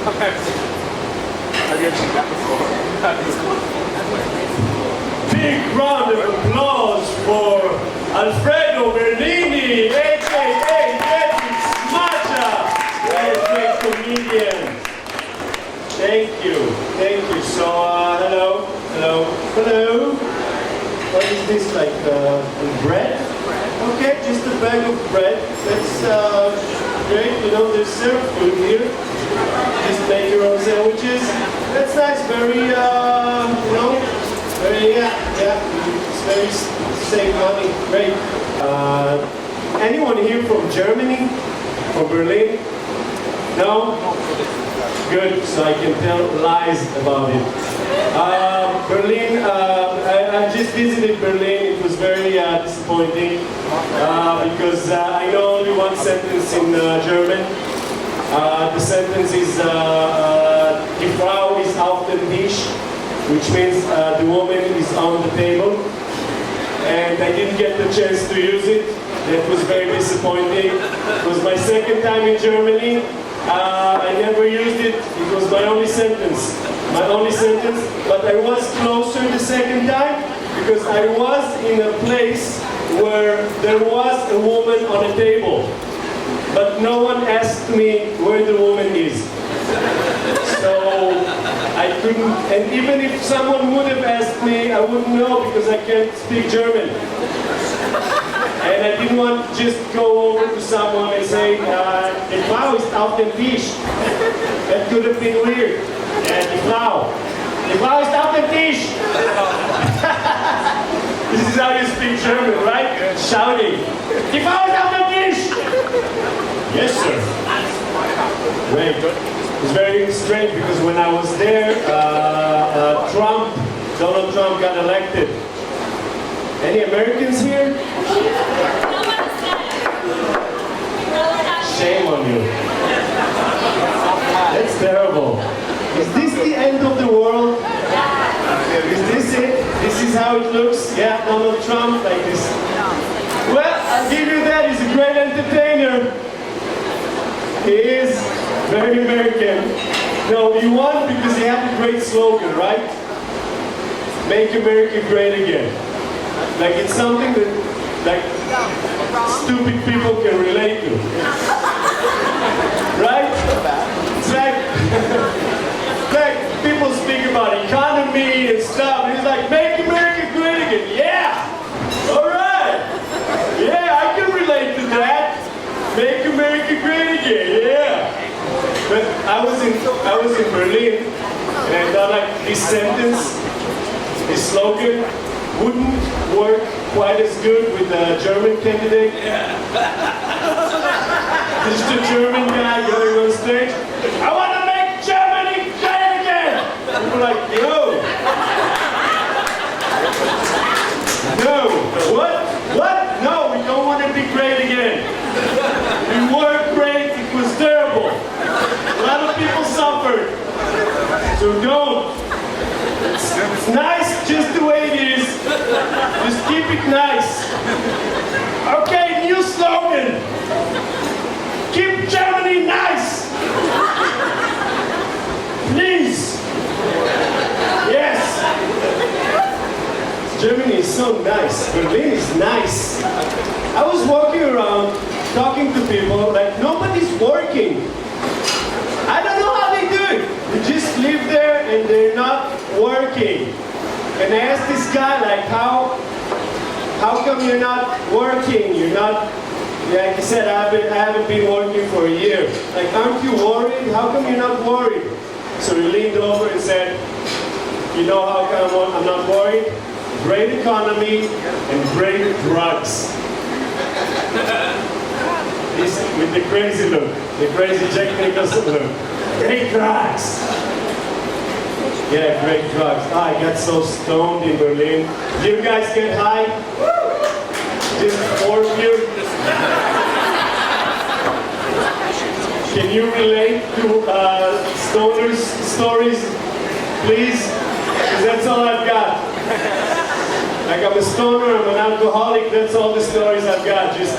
Big round of applause for Alfredo Bernini, a.k.a. Antics great comedian. Thank you. So, hello. What is this, like bread? Okay, just a bag of bread. That's great. There's syrup food here. Just make your own sandwiches. That's nice. Very, it's very save money. Great. Anyone here from Germany? From Berlin? No? Good, so I can tell lies about it. Berlin, I just visited Berlin. It was very disappointing because I know only one sentence in German. The sentence is Die Frau ist auf dem Tisch, which means the woman is on the table. And I didn't get the chance to use it. That was very disappointing. It was my second time in Germany. I never used it. It was my only sentence. But I was closer the second time because I was in a place where there was a woman on a table. But no one asked me where the woman is. So I couldn't, and even if someone would have asked me, I wouldn't know because I can't speak German. And I didn't want to just go over to someone and say, Die Frau ist auf dem Tisch. That could have been weird. Yeah, Die Frau ist auf dem Tisch. This is how you speak German, right? Shouting. Die Frau ist auf dem Tisch. Yes, sir. Great. It was very strange because when I was there, Donald Trump got elected. Any Americans here? Shame on you. That's terrible. Is this the end of the world? Is this it? This is how it looks? Yeah, Donald Trump like this. Well, I'll give you that. He's a great entertainer. He is very American. No, he won because he had a great slogan, right? Make America great again. Like it's something that stupid people can relate to. Right? It's like people speak about economy and stuff. And it's like, make America great again. Yeah! Alright! Yeah, I can relate to that. Make America great again, yeah! But I was in Berlin and I thought like this sentence, this slogan, wouldn't work quite as good with the German candidate. Just a German guy going on stage. I want to make Germany great again! People are like, no! No! What? No, we don't want to be great again. We were great, it was terrible. A lot of people suffered. So don't. It's nice just the way it is. Just keep it nice. Okay, new slogan. Keep Germany nice. Please. Yes. Germany is so nice. Berlin is nice. I was walking around talking to people like nobody's working. I don't know how they do it. They just live there and they're not working. And I asked this guy, like, how come you're not working? You're not, like he said, I haven't been working for a year. Like, aren't you worried? How come you're not worried? So he leaned over and said, you know how come I'm not worried? Great economy and great drugs. This, with the crazy look, the crazy Jack Nicholson look. Great drugs! Yeah, great drugs. I got so stoned in Berlin. Do you guys get high? Just four of you? Can you relate to stoners' stories, please? Because that's all I've got. Like I'm a stoner, I'm an alcoholic, that's all the stories I've got. Just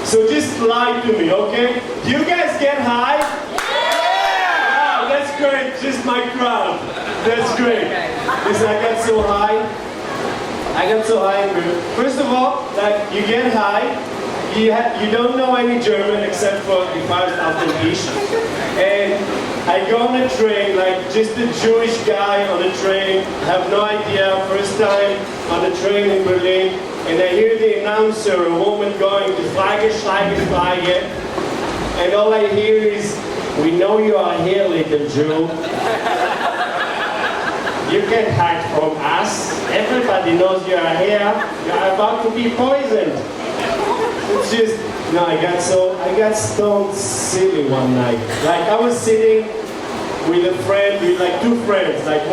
so just lie to me, okay? Do you guys get high? Yeah! that's great. Just my crowd. That's great. Listen, I got so high. First of all, like you get high, you don't know any German except for the first after English. And I go on a train, like just a Jewish guy on a train, have no idea, first time on a train in Berlin, and I hear the announcer, a woman going to Flagge, Schlage, Flagge, and all I hear is, "We know you are here, little Jew. You can't hide from us. Everybody knows you are here. You are about to be poisoned." It's just, no, I got stoned silly one night. Like I was sitting with a friend, with like two friends, like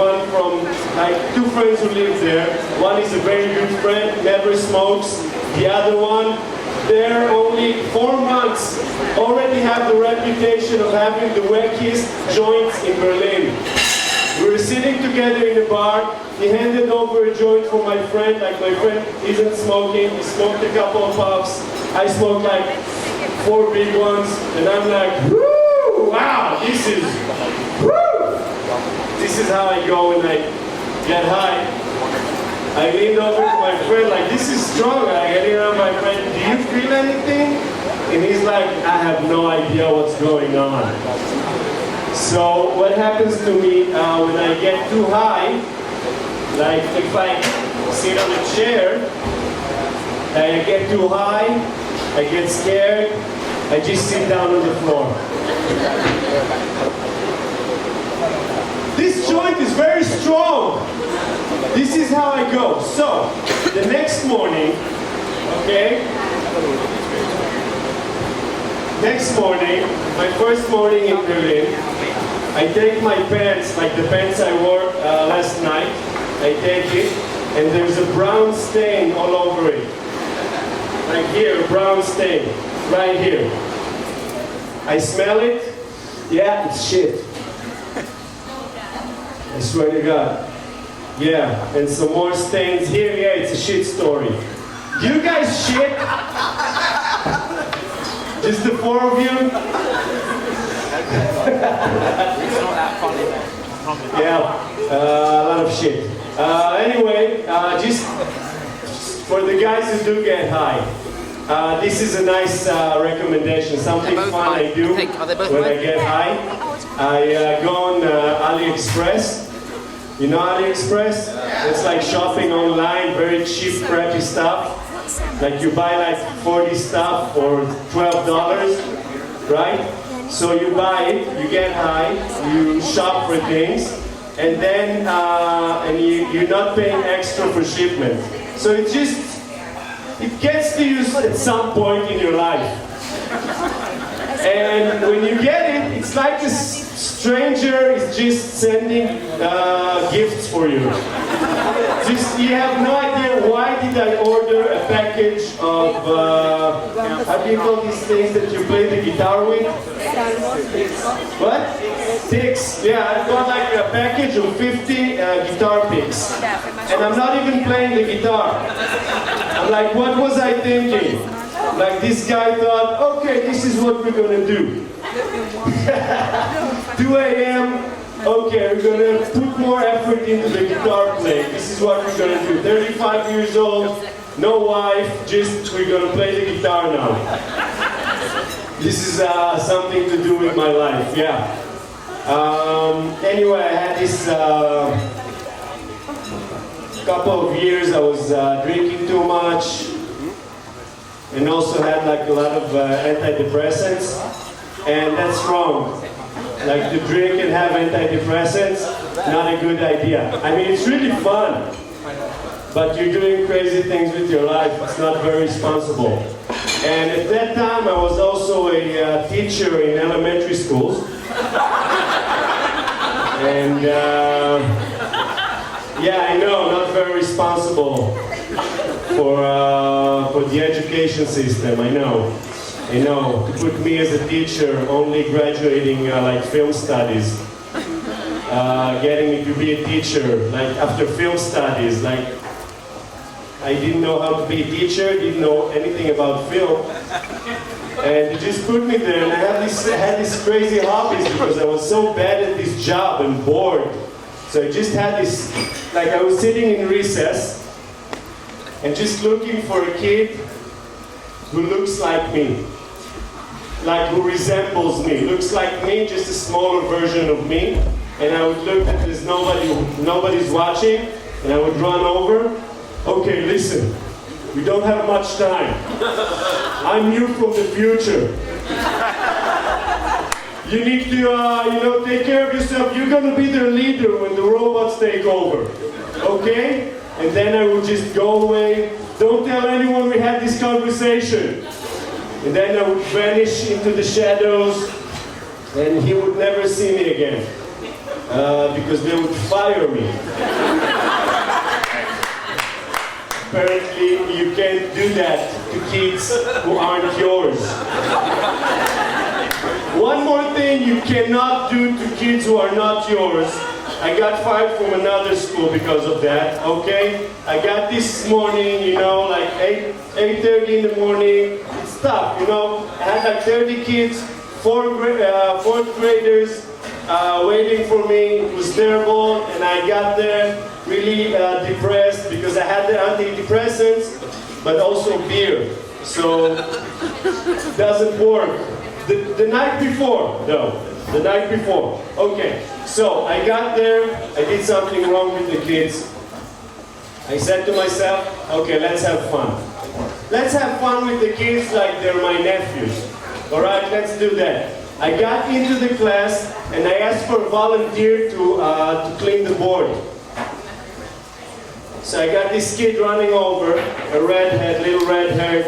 two friends who live there. One is a very good friend, never smokes. The other one, they're only 4 months, already have the reputation of having the wackiest joints in Berlin. We were sitting together in a bar. He handed over a joint for my friend. Like my friend isn't smoking. He smoked a couple of puffs. I smoked like 4 big ones, and I'm like, woo! Wow, this is how I go when I get high. I leaned over to my friend like, this is strong. I leaned over my friend, do you feel anything? And he's like, I have no idea what's going on. So what happens to me when I get too high, like if I sit on a chair, I get too high, I get scared, I just sit down on the floor. This joint is very strong. This is how I go. So, the next morning, okay? Next morning, my first morning in Berlin, I take my pants, like the pants I wore last night, I take it, and there's a brown stain all over it. Like here, a brown stain, right here. I smell it, yeah, it's shit. I swear to God. Yeah, and some more stains here, yeah, it's a shit story. Do you guys shit? Just the 4 of you? It's not that funny, man. Yeah, a lot of shit. Anyway, just for the guys who do get high, this is a nice recommendation. Something fun I do when I get high. I go on AliExpress. You know AliExpress? It's like shopping online, very cheap, crappy stuff. Like you buy like 40 stuff for $12, right? So you buy it, you get high, you shop for things, and then you're not paying extra for shipment. So it gets to you at some point in your life. And when you get it, it's like a stranger is just sending gifts for you. You have no idea why did I order a package of, how do you call these things that you play the guitar with? What? Picks. Yeah, I got like a package of 50 guitar picks. And I'm not even playing the guitar. I'm like, what was I thinking? Like this guy thought, okay, this is what we're gonna do. 2 a.m., okay, we're gonna put more effort into the guitar playing. This is what we're gonna do. 35 years old, no wife, just we're gonna play the guitar now. This is something to do with my life, yeah. Anyway, I had this couple of years I was drinking too much and also had like a lot of antidepressants, and that's wrong. Like to drink and have antidepressants, not a good idea. I mean, it's really fun, but you're doing crazy things with your life. It's not very responsible. And at that time, I was also a teacher in elementary schools. And yeah, I know, not very responsible for the education system. I know. To put me as a teacher, only graduating like film studies, getting me to be a teacher, like after film studies, like I didn't know how to be a teacher, didn't know anything about film, And they just put me there, and I had these crazy hobbies because I was so bad at this job and bored. So I just had this, like I was sitting in recess and just looking for a kid who looks like me. Like who resembles me, looks like me, just a smaller version of me. And I would look at this, nobody's watching, and I would run over. Okay, listen, we don't have much time. I'm you from the future. You need to, take care of yourself. You're gonna be their leader when the robots take over, okay? And then I would just go away. Don't tell anyone we had this conversation. And then I would vanish into the shadows, and he would never see me again. Because they would fire me. Apparently, you can't do that to kids who aren't yours. One more thing you cannot do to kids who are not yours. I got fired from another school because of that, okay? I got this morning, like 8:30 in the morning. It's tough, I had like 30 kids, fourth graders, waiting for me. It was terrible, and I got there really depressed because I had the antidepressants, but also beer. So it doesn't work. The night before, though. The night before. Okay, so I got there. I did something wrong with the kids. I said to myself, okay, let's have fun. Let's have fun with the kids like they're my nephews. All right, let's do that. I got into the class and I asked for a volunteer to clean the board. So I got this kid running over, a redhead, little red hair,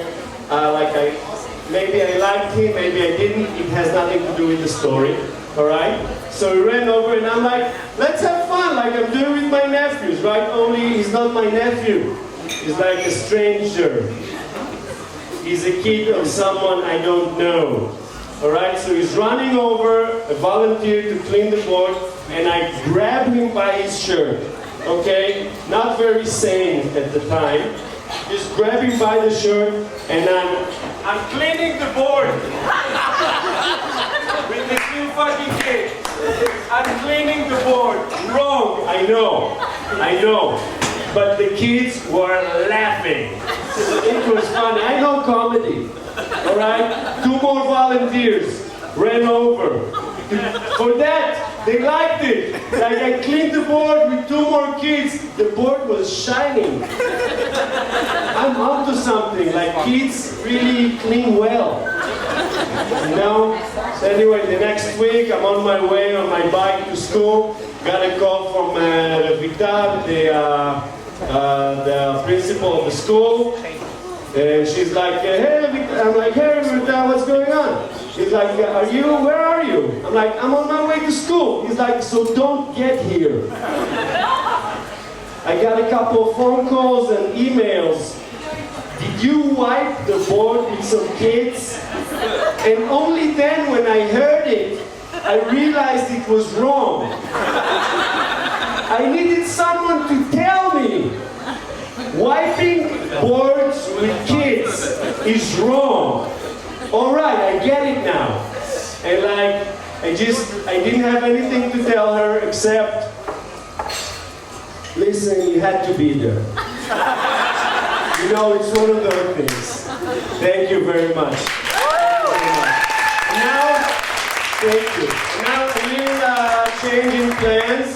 maybe I liked him, maybe I didn't. It has nothing to do with the story. All right? So he ran over and I'm like, let's have fun like I'm doing with my nephews, right? Only he's not my nephew. He's like a stranger. He's a kid of someone I don't know. All right, so he's running over, a volunteer to clean the board, and I grab him by his shirt. Okay, not very sane at the time. Just grab him by the shirt, and I'm cleaning the board with this new fucking kid. I'm cleaning the board. Wrong, I know. But the kids were laughing. It was funny. I know comedy. All right? 2 more volunteers ran over. For that, they liked it. Like I cleaned the board with 2 more kids. The board was shining. I'm onto something. Like kids really clean well. So anyway, the next week I'm on my way on my bike to school. Got a call from Vita, the principal of the school. And she's like, hey, I'm like, hey, what's going on? He's like, where are you? I'm like, I'm on my way to school. He's like, so don't get here. I got a couple of phone calls and emails. Did you wipe the board with some kids? And only then when I heard it, I realized it was wrong. I needed someone to tell me. Wiping boards with kids is wrong. All right, I get it now. And I didn't have anything to tell her except, listen, you had to be there. It's one of those things. Thank you very much. Now, thank you. Now we're changing plans.